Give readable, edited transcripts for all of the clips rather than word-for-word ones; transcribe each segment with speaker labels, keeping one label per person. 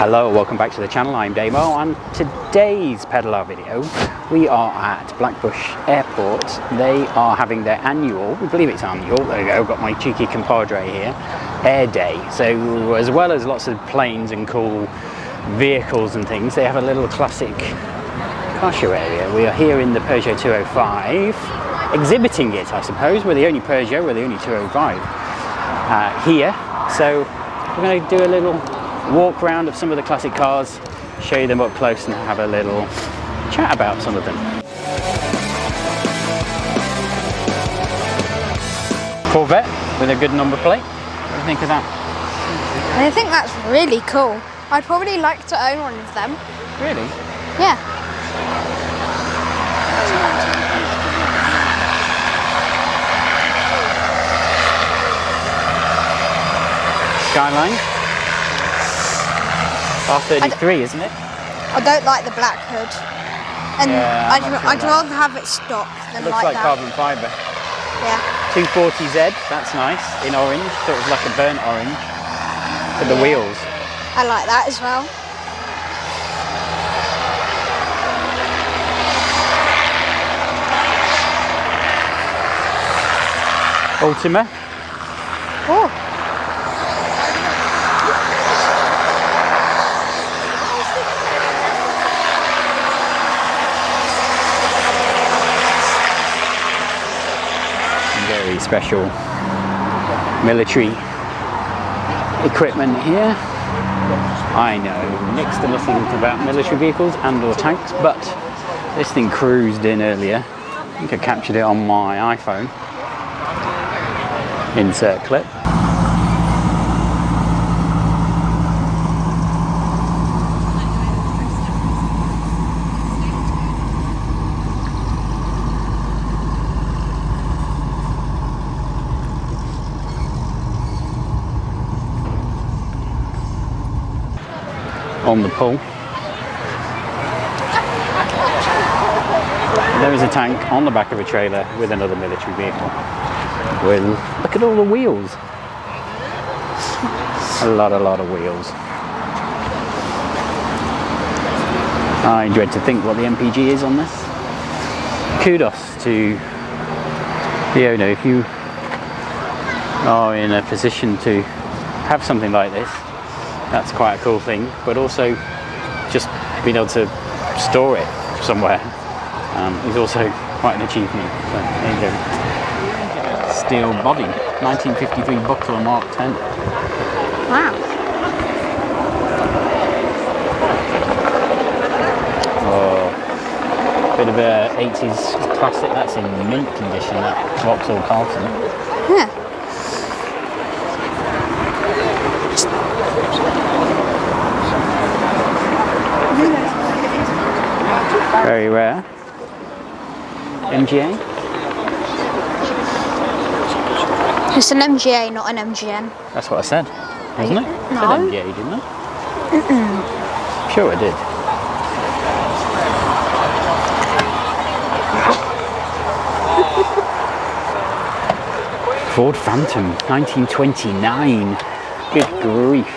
Speaker 1: Hello, welcome back to the channel. I'm Damo. On today's pedaler video, we are at Blackbushe Airport. They are having their annual, we believe it's annual, there you go, got my cheeky compadre here, Air Day. So as well as lots of planes and cool vehicles and things, they have a little classic car show area. We are here in the Peugeot 205, exhibiting it, I suppose. We're the only Peugeot, we're the only 205 here. So we're going to do a little walk around of some of the classic cars, show you them up close and have a little chat about some of them. Corvette with a good number plate. What do you think of that?
Speaker 2: I think that's really cool. I'd probably like to own one of them.
Speaker 1: Really?
Speaker 2: Yeah.
Speaker 1: Skyline. R33, isn't it?
Speaker 2: I don't like the black hood. And
Speaker 1: Yeah,
Speaker 2: I'd rather have it stock than
Speaker 1: Looks like
Speaker 2: that.
Speaker 1: carbon fibre.
Speaker 2: Yeah.
Speaker 1: 240Z, that's nice, in orange, sort of like a burnt orange, with the wheels.
Speaker 2: I like that as well.
Speaker 1: Ultima.
Speaker 2: Oh.
Speaker 1: Very special military equipment here. I know next to nothing about military vehicles and or tanks, but this thing cruised in earlier. I think I captured it on my iPhone. Insert clip. On the pull. There is a tank on the back of a trailer with another military vehicle. Well, look at all the wheels. A lot of wheels. I dread to think what the MPG is on this. Kudos to the owner. If you are in a position to have something like this, that's quite a cool thing, but also just being able to store it somewhere is also quite an achievement. So there you go. Steel body, 1953 Buckler Mark 10.
Speaker 2: Wow.
Speaker 1: Oh, bit of a 80s classic. That's in mint condition, that Vauxhall Carlton.
Speaker 2: Yeah.
Speaker 1: Very rare. MGA?
Speaker 2: It's an MGA, not an MGN.
Speaker 1: That's what I said, wasn't it? I
Speaker 2: No.
Speaker 1: said MGA, didn't I? Sure I did. Ford Phantom, 1929. Good grief.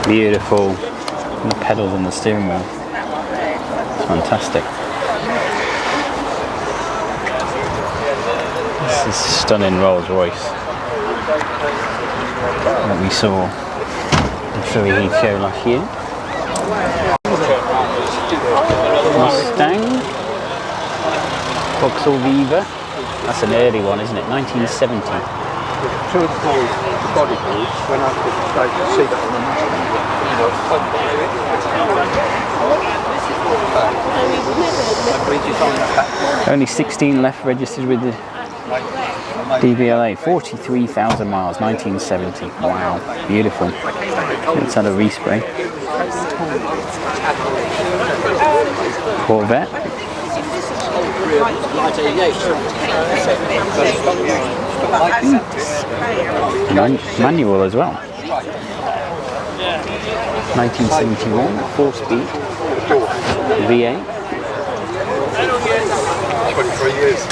Speaker 1: Beautiful. And the pedals and the steering wheel. It's fantastic. This is stunning Rolls Royce that we saw in Surrey Heath show last year. Mustang. Vauxhall Viva. That's an early one, isn't it? 1970.
Speaker 3: Two of the body balls when I could take the seat on the Mustang.
Speaker 1: Only 16 left registered with the DVLA. 43,000 miles, 1970. Wow, beautiful. It's had a respray. Corvette. Manual as well. 1971, 4-speed, V8.
Speaker 3: 23 years.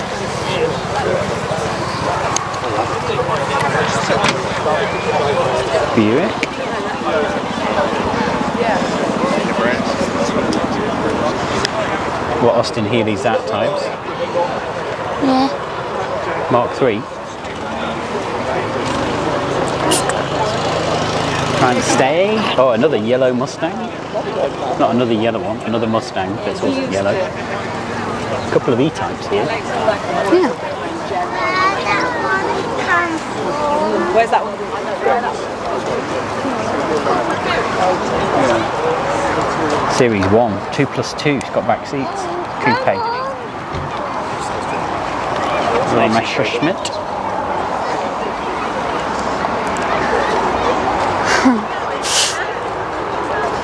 Speaker 1: Buick. What Austin Healey's that types?
Speaker 2: Yeah.
Speaker 1: Mark 3. Trying to stay. Oh, another yellow Mustang. Not another yellow one, another Mustang, but it's also yellow. A couple of E-types here.
Speaker 2: Yeah.
Speaker 4: Where's that one?
Speaker 1: Series 1, 2+2, it's got back seats. Coupe. Little Messerschmitt.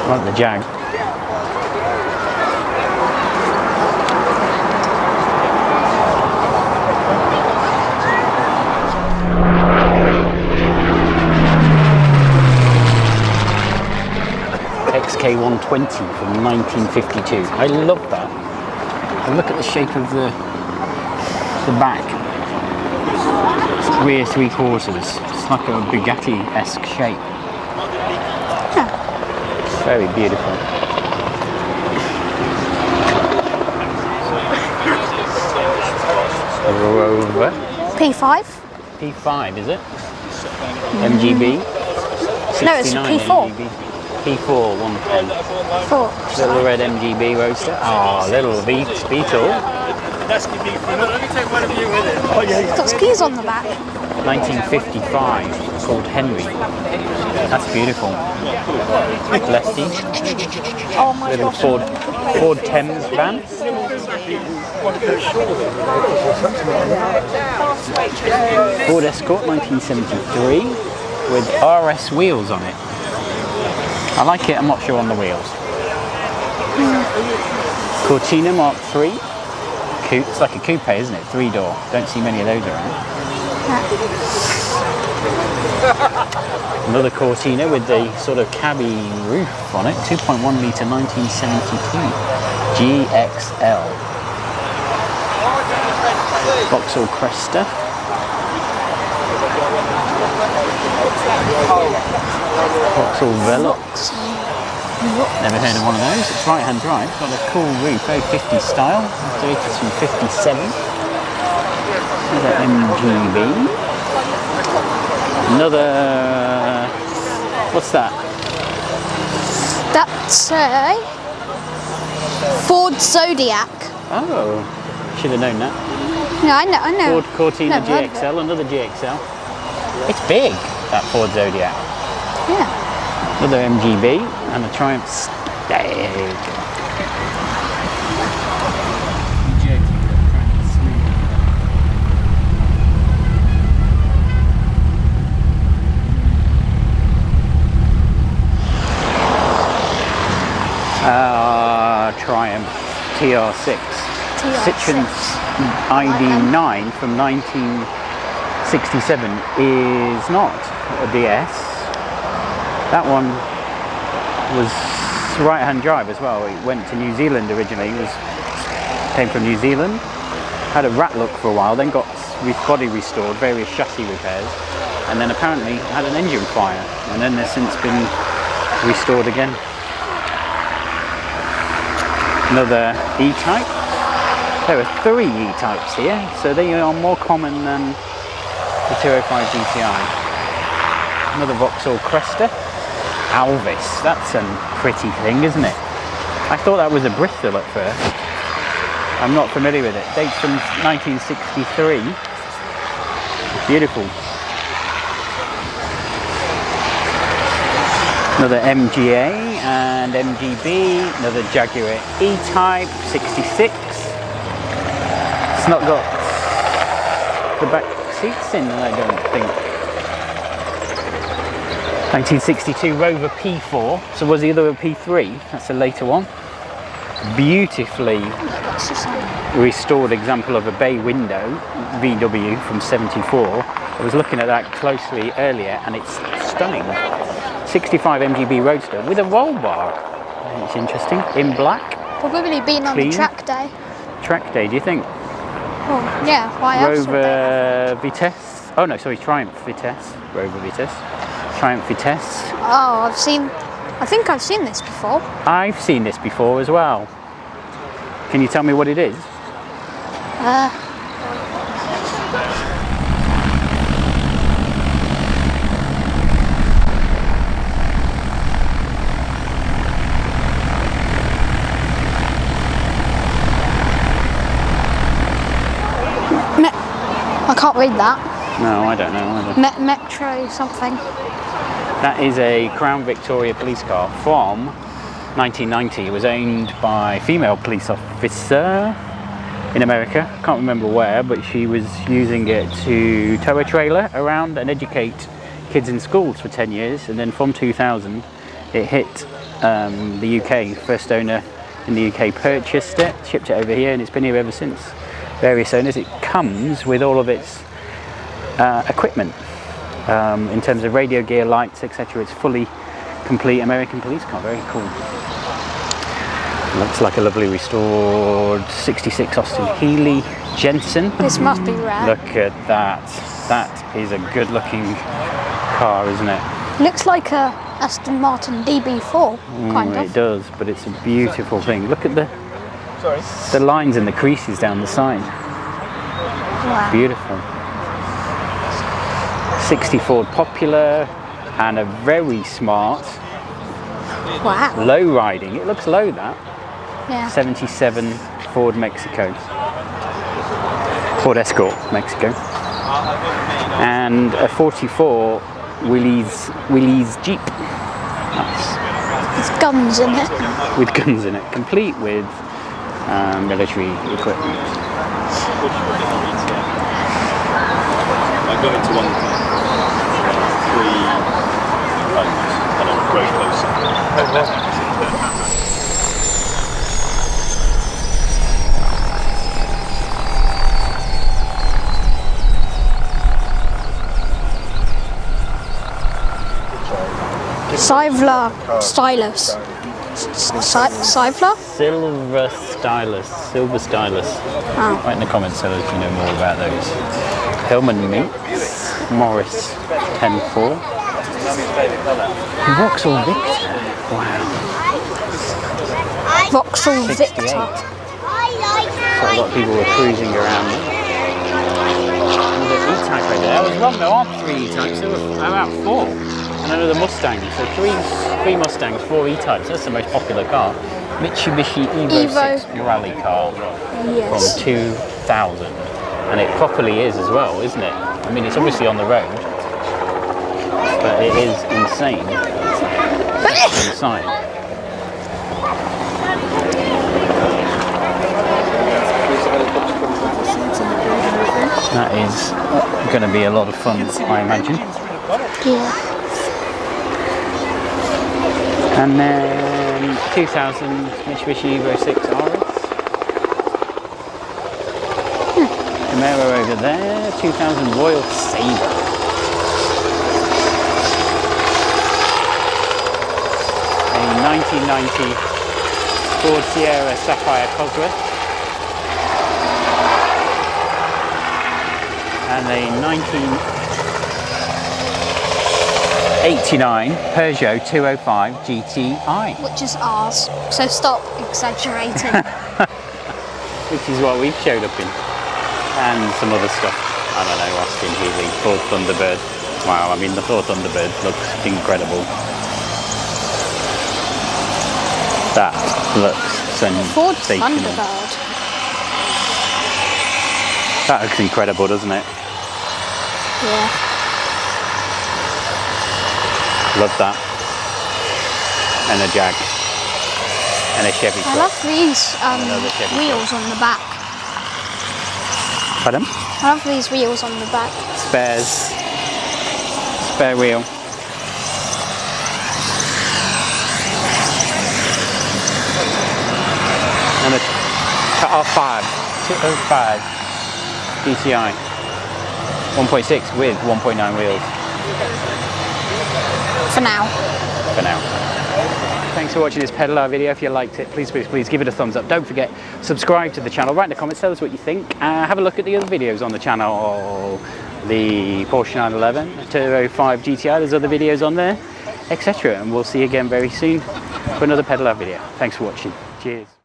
Speaker 1: I like the Jag. XK120 from 1952. I love that. And look at the shape of the back. Rear 3/4. It's like a Bugatti-esque shape. Very beautiful. A Rover.
Speaker 2: P5?
Speaker 1: P5, is it? MGB?
Speaker 2: No, it's
Speaker 1: 69
Speaker 2: P4.
Speaker 1: MGB. P4 110.
Speaker 2: 4.
Speaker 1: Little red MGB roadster. Oh, little Beetle.
Speaker 2: Got skis on the back.
Speaker 1: 1955, called Henry. That's beautiful. Lefty.
Speaker 2: Oh my
Speaker 1: Little
Speaker 2: gosh.
Speaker 1: Ford Thames van. Ford Escort 1973 with RS wheels on it. I like it, I'm not sure on the wheels. Cortina Mark 3. Coupe. It's like a coupe, isn't it? 3-door. Don't see many of those around. Another Cortina with the sort of cabby roof on it. 2.1 litre 1972 GXL. Vauxhall Cresta. Vauxhall Velox. Never heard of one of those. It's right-hand drive. Got a cool roof, very 50s style. Dated from 57. Another MGB. Another. What's that?
Speaker 2: That's a Ford Zodiac.
Speaker 1: Oh, should have known that.
Speaker 2: Yeah, I know.
Speaker 1: Ford Cortina
Speaker 2: Never heard of it.
Speaker 1: GXL, another GXL. It's big, that Ford Zodiac.
Speaker 2: Yeah.
Speaker 1: Another MGB and a Triumph Stag. Triumph TR6. Citroen's ID9 from 1967 is not a DS. That one was right-hand drive as well. It went to New Zealand originally. Came from New Zealand. Had a rat look for a while, then got body restored, various chassis repairs, and then apparently had an engine fire, and then they've since been restored again. Another E-Type. There are 3 E-Types here, so they are more common than the 205 GTI. Another Vauxhall Cresta. Alvis, that's a pretty thing, isn't it? I thought that was a Bristol at first. I'm not familiar with it. Dates from 1963. Beautiful. Another MGA and MGB. Another Jaguar E-Type 66. It's not got the back seats in, I don't think. 1962 Rover P4. So was the other a P3? That's a later one. Beautifully restored example of a bay window VW from 74. I was looking at that closely earlier and it's stunning. 65 MGB Roadster with a roll bar. It's interesting. In black.
Speaker 2: Probably been on the
Speaker 1: Clean.
Speaker 2: track day.
Speaker 1: Track day, do you think?
Speaker 2: Oh, yeah, why else would they have?
Speaker 1: Rover Vitesse Oh no, sorry, Triumph Vitesse, Rover Vitesse. Triumph Vitesse.
Speaker 2: Oh, I think I've seen this before.
Speaker 1: I've seen this before as well. Can you tell me what it is?
Speaker 2: I can't read that.
Speaker 1: No, I don't know either.
Speaker 2: Metro something.
Speaker 1: That is a Crown Victoria police car from 1990. It was owned by a female police officer in America. Can't remember where, but she was using it to tow a trailer around and educate kids in schools for 10 years. And then from 2000, it hit the UK. First owner in the UK purchased it, shipped it over here, and it's been here ever since. Various owners. It comes with all of its equipment in terms of radio gear, lights, etc. It's fully complete American police car. Very cool. Looks like a lovely restored 66 Austin Healey Jensen.
Speaker 2: This must be rare.
Speaker 1: Look at that. That is a good looking car, isn't it?
Speaker 2: Looks like a Aston Martin DB4, kind of.
Speaker 1: It does, but it's a beautiful thing. Look at the lines and the creases down the side.
Speaker 2: Wow.
Speaker 1: Beautiful. 60 Ford Popular and a very smart
Speaker 2: Wow.
Speaker 1: low riding. It looks low, that.
Speaker 2: Yeah.
Speaker 1: 77 Ford Mexico. Ford Escort Mexico. And a 44 Willy's Jeep. Nice.
Speaker 2: There's guns in it.
Speaker 1: With guns in it, complete with military equipment.
Speaker 5: I got into one 3 homes and I'm very close.
Speaker 2: Stylus. Sivler?
Speaker 1: Silver Stylus.
Speaker 2: Oh.
Speaker 1: Write in the comments so that you know more about those. Hillman Meats, Morris 10.4. Vauxhall Victor. Wow.
Speaker 2: Vauxhall
Speaker 1: 68.
Speaker 2: Victor.
Speaker 1: So a lot of people were cruising around there. Another E-Type over there. I was wrong, there aren't 3 E-Types, there were about 4. And another Mustang, so 3 Mustangs, 4 E-Types. That's the most popular car. Mitsubishi Evo 6 rally car
Speaker 2: Yes.
Speaker 1: from 2000. And it properly is as well, isn't it? I mean, it's obviously on the road, but it is insane inside. That is going to be a lot of fun, I imagine.
Speaker 2: Yeah.
Speaker 1: And then 2000 Mitsubishi Evo 6 RS. Camaro over there. 2000 Royal Sabre. A 1990 Ford Sierra Sapphire Cosworth. And a 1989 Peugeot 205 GTI.
Speaker 2: Which is ours, so stop exaggerating.
Speaker 1: Which is what we've showed up in. And some other stuff. I don't know, Austin Healey, Ford Thunderbird. Wow, I mean the Ford Thunderbird looks incredible. That looks
Speaker 2: Ford
Speaker 1: sensational.
Speaker 2: Thunderbird.
Speaker 1: That looks incredible, doesn't it?
Speaker 2: Yeah.
Speaker 1: Love that. And a Jag. And a Chevy
Speaker 2: I
Speaker 1: truck.
Speaker 2: love these
Speaker 1: Another Chevy
Speaker 2: wheels on the back.
Speaker 1: Pardon?
Speaker 2: I love these wheels on the back.
Speaker 1: Spares. Spare wheel. And a R5 205 DCI 1.6 with 1.9 wheels.
Speaker 2: For now.
Speaker 1: For now. Thanks for watching this pedaler video. If you liked it, please give it a thumbs up. Don't forget, subscribe to the channel, write in the comments, tell us what you think. Have a look at the other videos on the channel. the Porsche 911 Turbo 5 GTI. There's other videos on there, etc. And we'll see you again very soon for another Pedal Lab video. Thanks for watching. Cheers.